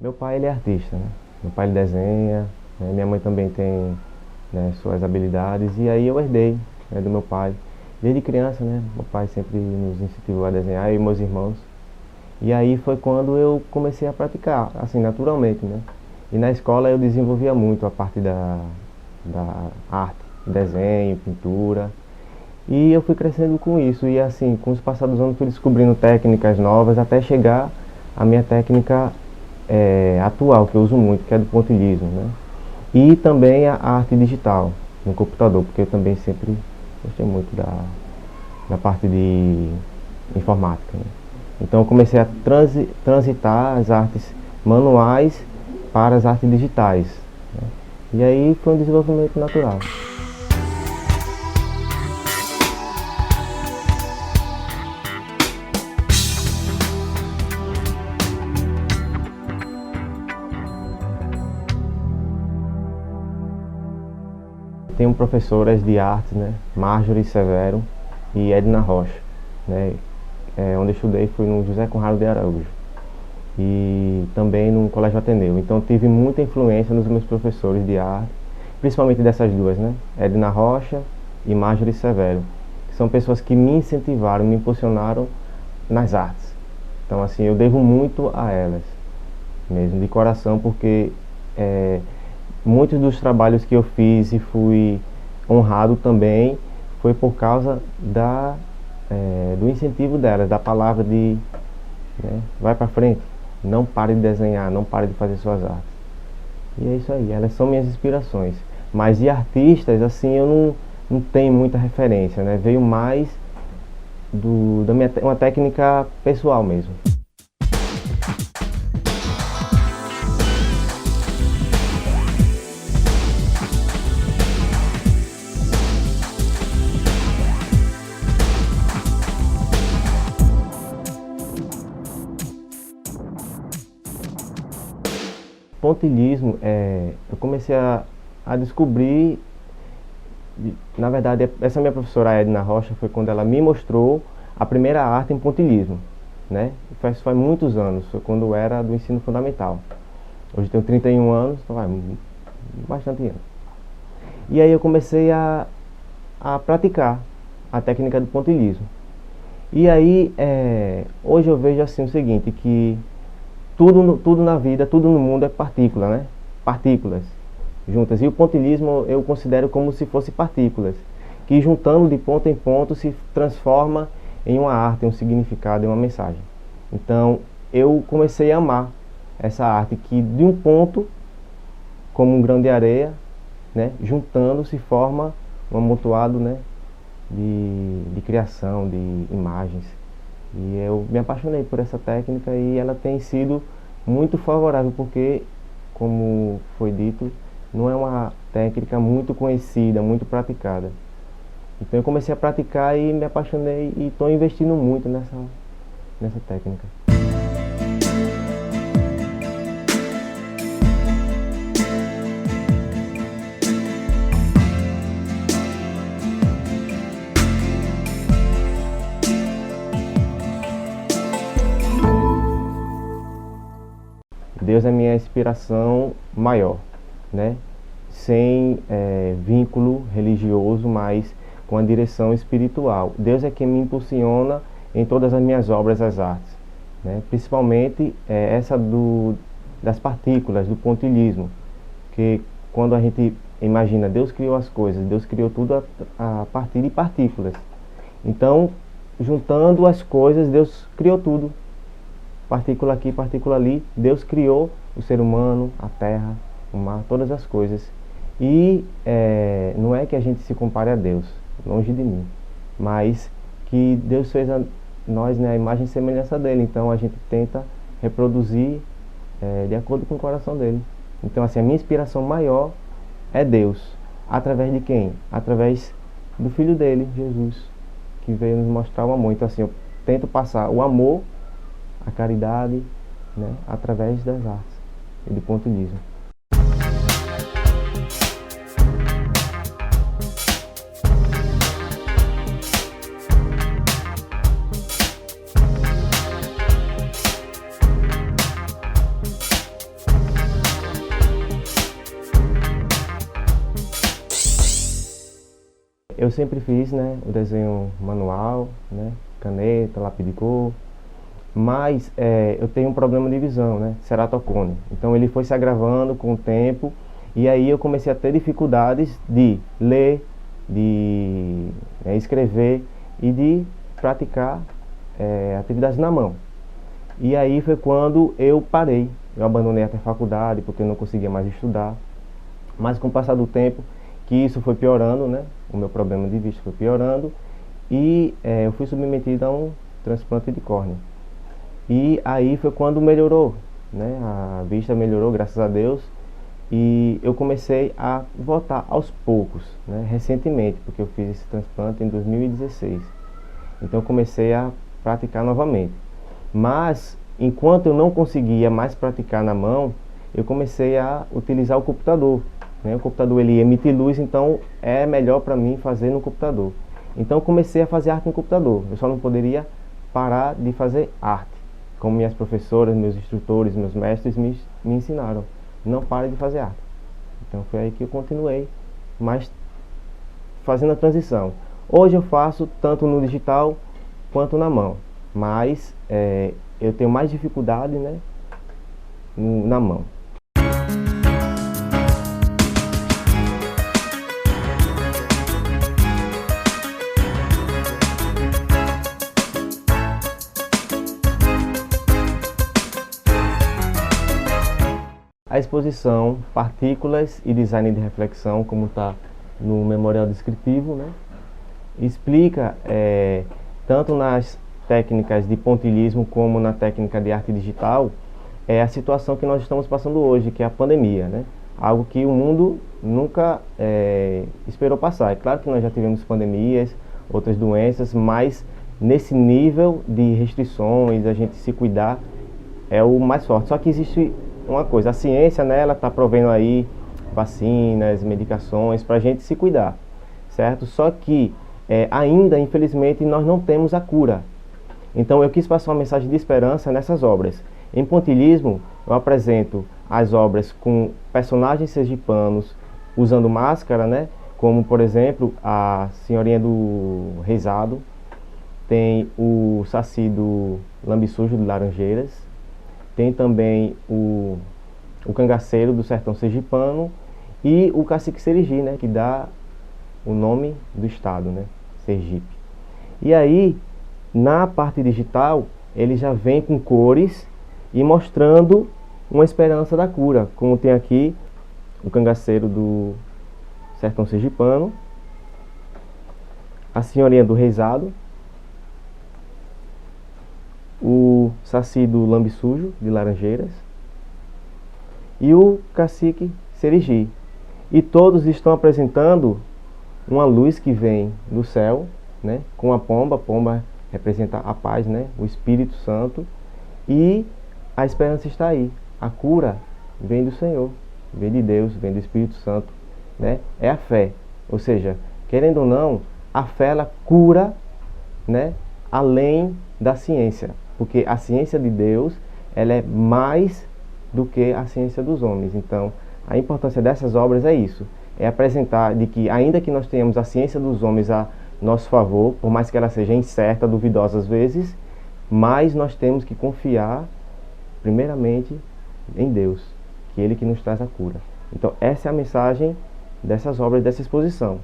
Meu pai, ele é artista, né? Meu pai, ele desenha, né? Minha mãe também tem, né, suas habilidades, e aí eu herdei, né, do meu pai. Desde criança, né? Meu pai sempre nos incentivou a desenhar, eu e meus irmãos. E aí foi quando eu comecei a praticar, assim, naturalmente, né? E na escola eu desenvolvia muito a parte da arte, desenho, pintura. E eu fui crescendo com isso. E assim, com os passados dos anos, fui descobrindo técnicas novas até chegar à minha técnica atual, que eu uso muito, que é do pontilhismo, né? E também a arte digital no computador, porque eu também sempre gostei muito da parte de informática, né? Então eu comecei a transitar as artes manuais para as artes digitais, né? E aí foi um desenvolvimento natural. Tenho professoras de artes, né? Marjorie Severo e Edna Rocha, né? Onde eu estudei foi no José Conrado de Araújo e também no Colégio Ateneu. Então tive muita influência nos meus professores de arte, principalmente dessas duas, né? Edna Rocha e Marjorie Severo, que são pessoas que me incentivaram, me impulsionaram nas artes. Então assim, eu devo muito a elas, mesmo de coração, porque muitos dos trabalhos que eu fiz e fui honrado também foi por causa do incentivo delas, da palavra de, né, vai para frente, não pare de desenhar, não pare de fazer suas artes. E é isso aí, elas são minhas inspirações. Mas de artistas, assim, eu não tenho muita referência, né? Veio mais uma técnica pessoal mesmo. Pontilhismo, eu comecei a descobrir, na verdade, essa minha professora Edna Rocha foi quando ela me mostrou a primeira arte em pontilhismo, né? Faz muitos anos, foi quando eu era do ensino fundamental. Hoje tenho 31 anos, então vai, bastante anos. E aí eu comecei a praticar a técnica do pontilhismo. E aí, hoje eu vejo assim o seguinte, que tudo na vida, tudo no mundo é partícula, né? Partículas juntas. E o pontilhismo eu considero como se fosse partículas, que juntando de ponto em ponto se transforma em uma arte, em um significado, em uma mensagem. Então eu comecei a amar essa arte que de um ponto, como um grão de areia, né, juntando se forma um amontoado, né, de criação, de imagens. E eu me apaixonei por essa técnica e ela tem sido muito favorável porque, como foi dito, não é uma técnica muito conhecida, muito praticada. Então eu comecei a praticar e me apaixonei e estou investindo muito nessa técnica. Deus é minha inspiração maior, né? Sem vínculo religioso, mas com a direção espiritual. Deus é quem me impulsiona em todas as minhas obras, as artes, né? Principalmente essa das partículas, do pontilhismo, que quando a gente imagina, Deus criou as coisas, Deus criou tudo a partir de partículas. Então, juntando as coisas, Deus criou tudo. Partícula aqui, partícula ali, Deus criou o ser humano, a terra, o mar, todas as coisas. E não é que a gente se compare a Deus, longe de mim, mas que Deus fez nós, né, a imagem e semelhança dele. Então a gente tenta reproduzir de acordo com o coração dele. Então assim, a minha inspiração maior é Deus. Através de quem? Através do Filho dele, Jesus, que veio nos mostrar o amor. Então assim, eu tento passar o amor, a caridade, né, através das artes e do pontilhismo. Eu sempre fiz, né, o desenho manual, né, caneta, lápis de cor, mas eu tenho um problema de visão, né, ceratocone. Então ele foi se agravando com o tempo e aí eu comecei a ter dificuldades de ler, de escrever e de praticar atividades na mão. E aí foi quando eu parei, eu abandonei até a faculdade porque eu não conseguia mais estudar. Mas com o passar do tempo, que isso foi piorando, né? O meu problema de vista foi piorando e eu fui submetido a um transplante de córnea. E aí foi quando melhorou, né? A vista melhorou, graças a Deus. E eu comecei a voltar aos poucos, né? Recentemente, porque eu fiz esse transplante em 2016. Então eu comecei a praticar novamente. Mas enquanto eu não conseguia mais praticar na mão, eu comecei a utilizar o computador, né? O computador ele emite luz, então é melhor para mim fazer no computador. Então eu comecei a fazer arte no computador. Eu só não poderia parar de fazer arte, como minhas professoras, meus instrutores, meus mestres me ensinaram. Não pare de fazer arte. Então foi aí que eu continuei, mas fazendo a transição. Hoje eu faço tanto no digital quanto na mão, mas eu tenho mais dificuldade, né, na mão. A exposição Partículas e Design de Reflexão, como está no memorial descritivo, né, explica tanto nas técnicas de pontilhismo como na técnica de arte digital a situação que nós estamos passando hoje, que é a pandemia, né? Algo que o mundo nunca esperou passar. É claro que nós já tivemos pandemias, outras doenças, mas nesse nível de restrições, a gente se cuidar é o mais forte. Só que existe uma coisa, a ciência, né, ela está provendo aí vacinas, medicações para a gente se cuidar, certo? Só que ainda, infelizmente, nós não temos a cura. Então eu quis passar uma mensagem de esperança nessas obras. Em pontilhismo, eu apresento as obras com personagens sergipanos usando máscara, né? Como, por exemplo, a Senhorinha do Reisado, tem o Saci do Lambe-Sujo de Laranjeiras, tem também o Cangaceiro do Sertão Sergipano e o Cacique Serigi, né? Que dá o nome do estado, né? Sergipe. E aí, na parte digital, ele já vem com cores e mostrando uma esperança da cura, como tem aqui o Cangaceiro do Sertão Sergipano, a Senhorinha do Reisado, o Saci do Lambe-Sujo de Laranjeiras e o Cacique Serigi. E todos estão apresentando uma luz que vem do céu, né, com a pomba representa a paz, né, o Espírito Santo, e a esperança está aí. A cura vem do Senhor, vem de Deus, vem do Espírito Santo, né? É a fé. Ou seja, querendo ou não, a fé ela cura, né, além da ciência, porque a ciência de Deus, ela é mais do que a ciência dos homens. Então, a importância dessas obras é isso, é apresentar de que ainda que nós tenhamos a ciência dos homens a nosso favor, por mais que ela seja incerta, duvidosa às vezes, mas nós temos que confiar primeiramente em Deus, que Ele que nos traz a cura. Então essa é a mensagem dessas obras, dessa exposição.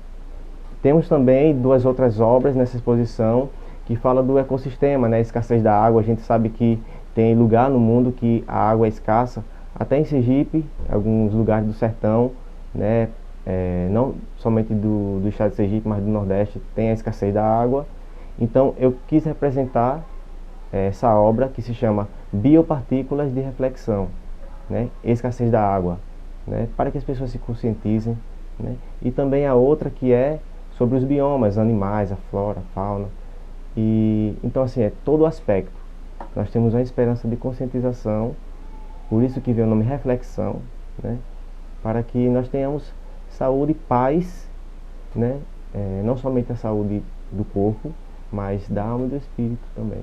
Temos também duas outras obras nessa exposição que falam do ecossistema, né? A escassez da água. A gente sabe que tem lugar no mundo que a água é escassa, até em Sergipe, alguns lugares do sertão, né? Não somente do estado de Sergipe, mas do Nordeste, tem a escassez da água. Então eu quis representar essa obra que se chama Biopartículas de Reflexão, né? Escassez da água, né? Para que as pessoas se conscientizem, né? E também a outra que é sobre os biomas, animais, a flora, a fauna. E então assim, é todo o aspecto. Nós temos uma esperança de conscientização, por isso que vem o nome reflexão, né? Para que nós tenhamos saúde e paz, né? Não somente a saúde do corpo, mas da alma e do espírito também.